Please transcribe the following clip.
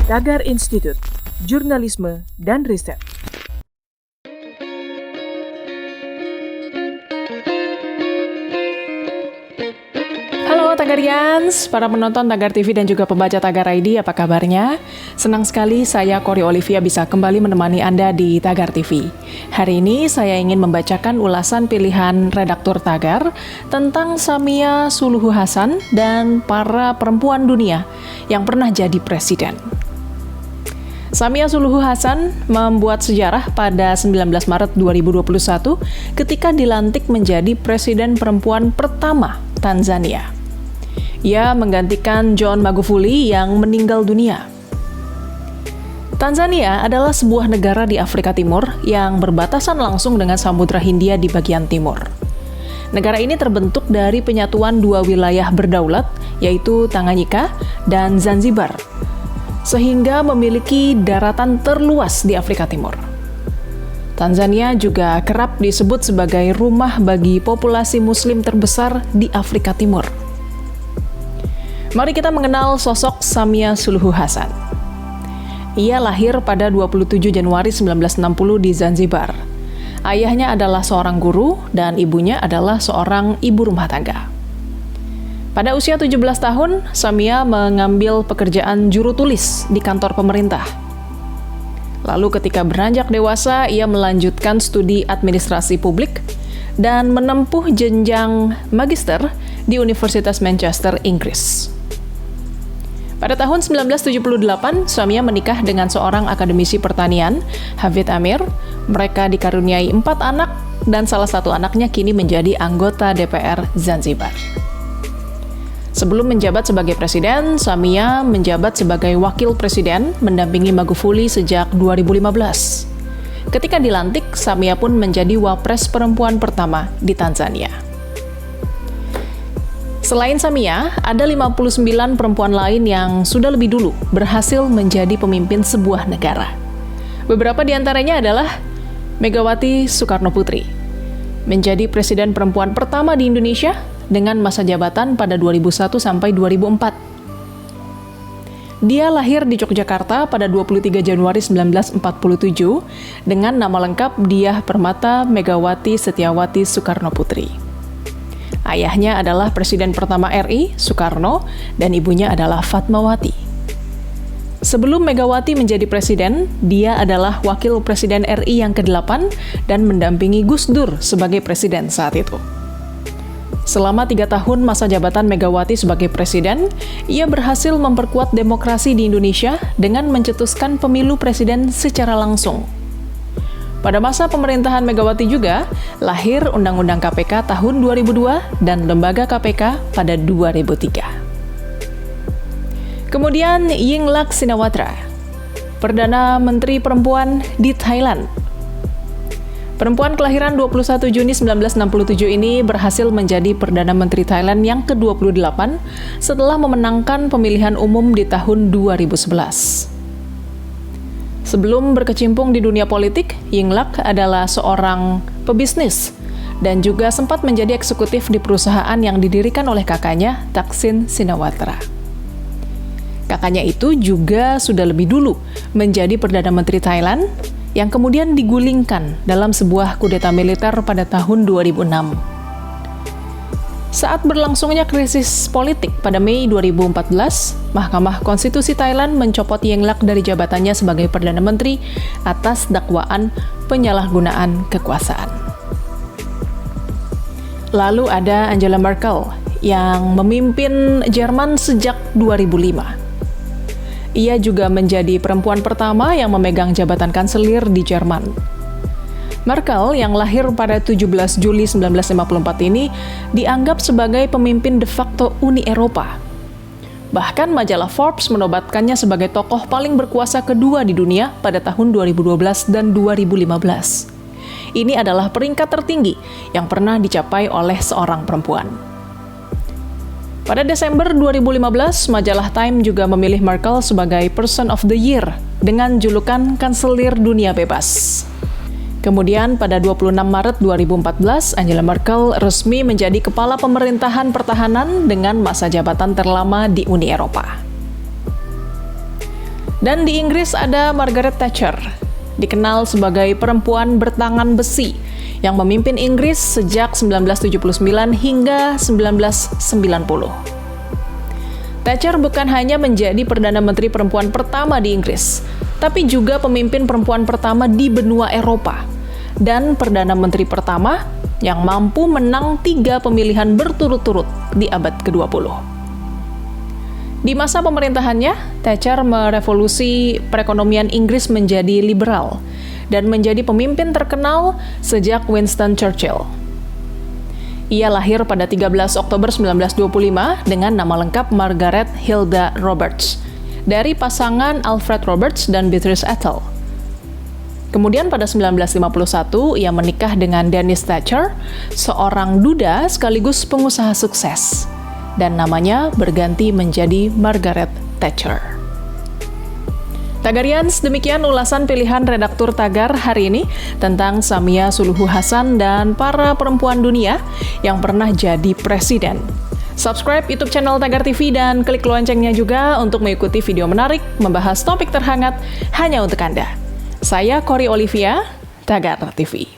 Tagar Institute, Jurnalisme dan Riset. Halo Tagarians, para penonton Tagar TV dan juga pembaca Tagar ID, apa kabarnya? Senang sekali saya Kori Olivia bisa kembali menemani Anda di Tagar TV. Hari ini saya ingin membacakan ulasan pilihan redaktur Tagar tentang Samia Suluhu Hasan dan para perempuan dunia yang pernah jadi presiden. Samia Suluhu Hasan membuat sejarah pada 19 Maret 2021 ketika dilantik menjadi presiden perempuan pertama Tanzania. Ia menggantikan John Magufuli yang meninggal dunia. Tanzania adalah sebuah negara di Afrika Timur yang berbatasan langsung dengan Samudra Hindia di bagian timur. Negara ini terbentuk dari penyatuan dua wilayah berdaulat, yaitu Tanganyika dan Zanzibar, sehingga memiliki daratan terluas di Afrika Timur. Tanzania juga kerap disebut sebagai rumah bagi populasi Muslim terbesar di Afrika Timur. Mari kita mengenal sosok Samia Suluhu Hasan. Ia lahir pada 27 Januari 1960 di Zanzibar. Ayahnya adalah seorang guru dan ibunya adalah seorang ibu rumah tangga. Pada usia 17 tahun, Samia mengambil pekerjaan juru tulis di kantor pemerintah. Lalu ketika beranjak dewasa, ia melanjutkan studi administrasi publik dan menempuh jenjang magister di Universitas Manchester, Inggris. Pada tahun 1978, Samia menikah dengan seorang akademisi pertanian, Hafid Amir. Mereka dikaruniai 4 anak dan salah satu anaknya kini menjadi anggota DPR Zanzibar. Sebelum menjabat sebagai presiden, Samia menjabat sebagai wakil presiden mendampingi Magufuli sejak 2015. Ketika dilantik, Samia pun menjadi wapres perempuan pertama di Tanzania. Selain Samia, ada 59 perempuan lain yang sudah lebih dulu berhasil menjadi pemimpin sebuah negara. Beberapa di antaranya adalah Megawati Soekarnoputri, menjadi presiden perempuan pertama di Indonesia dengan masa jabatan pada 2001 sampai 2004. Dia lahir di Yogyakarta pada 23 Januari 1947 dengan nama lengkap Diah Permata Megawati Setiawati Soekarnoputri. Ayahnya adalah Presiden pertama RI, Soekarno, dan ibunya adalah Fatmawati. Sebelum Megawati menjadi presiden, dia adalah wakil presiden RI yang ke-8 dan mendampingi Gus Dur sebagai presiden saat itu. Selama 3 tahun masa jabatan Megawati sebagai presiden, ia berhasil memperkuat demokrasi di Indonesia dengan mencetuskan pemilu presiden secara langsung. Pada masa pemerintahan Megawati juga, lahir Undang-Undang KPK tahun 2002 dan Lembaga KPK pada 2003. Kemudian Yingluck Shinawatra, Perdana Menteri Perempuan di Thailand. Perempuan kelahiran 21 Juni 1967 ini berhasil menjadi Perdana Menteri Thailand yang ke-28 setelah memenangkan pemilihan umum di tahun 2011. Sebelum berkecimpung di dunia politik, Yingluck adalah seorang pebisnis dan juga sempat menjadi eksekutif di perusahaan yang didirikan oleh kakaknya, Thaksin Shinawatra. Kakaknya itu juga sudah lebih dulu menjadi Perdana Menteri Thailand yang kemudian digulingkan dalam sebuah kudeta militer pada tahun 2006. Saat berlangsungnya krisis politik pada Mei 2014, Mahkamah Konstitusi Thailand mencopot Yingluck dari jabatannya sebagai Perdana Menteri atas dakwaan penyalahgunaan kekuasaan. Lalu ada Angela Merkel yang memimpin Jerman sejak 2005. Ia juga menjadi perempuan pertama yang memegang jabatan kanselir di Jerman. Merkel yang lahir pada 17 Juli 1954 ini dianggap sebagai pemimpin de facto Uni Eropa. Bahkan majalah Forbes menobatkannya sebagai tokoh paling berkuasa kedua di dunia pada tahun 2012 dan 2015. Ini adalah peringkat tertinggi yang pernah dicapai oleh seorang perempuan. Pada Desember 2015, majalah Time juga memilih Merkel sebagai Person of the Year dengan julukan Kanselir Dunia Bebas. Kemudian pada 26 Maret 2014, Angela Merkel resmi menjadi kepala pemerintahan pertahanan dengan masa jabatan terlama di Uni Eropa. Dan di Inggris ada Margaret Thatcher, dikenal sebagai perempuan bertangan besi yang memimpin Inggris sejak 1979 hingga 1990. Thatcher bukan hanya menjadi Perdana Menteri perempuan pertama di Inggris, tapi juga pemimpin perempuan pertama di benua Eropa, dan Perdana Menteri pertama yang mampu menang 3 pemilihan berturut-turut di abad ke-20. Di masa pemerintahannya, Thatcher merevolusi perekonomian Inggris menjadi liberal dan menjadi pemimpin terkenal sejak Winston Churchill. Ia lahir pada 13 Oktober 1925 dengan nama lengkap Margaret Hilda Roberts, dari pasangan Alfred Roberts dan Beatrice Ethel. Kemudian pada 1951, ia menikah dengan Dennis Thatcher, seorang duda sekaligus pengusaha sukses, dan namanya berganti menjadi Margaret Thatcher. Tagarians, demikian ulasan pilihan redaktur Tagar hari ini tentang Samia Suluhu Hasan dan para perempuan dunia yang pernah jadi presiden. Subscribe YouTube channel Tagar TV dan klik loncengnya juga untuk mengikuti video menarik membahas topik terhangat hanya untuk Anda. Saya Cory Olivia, Tagar TV.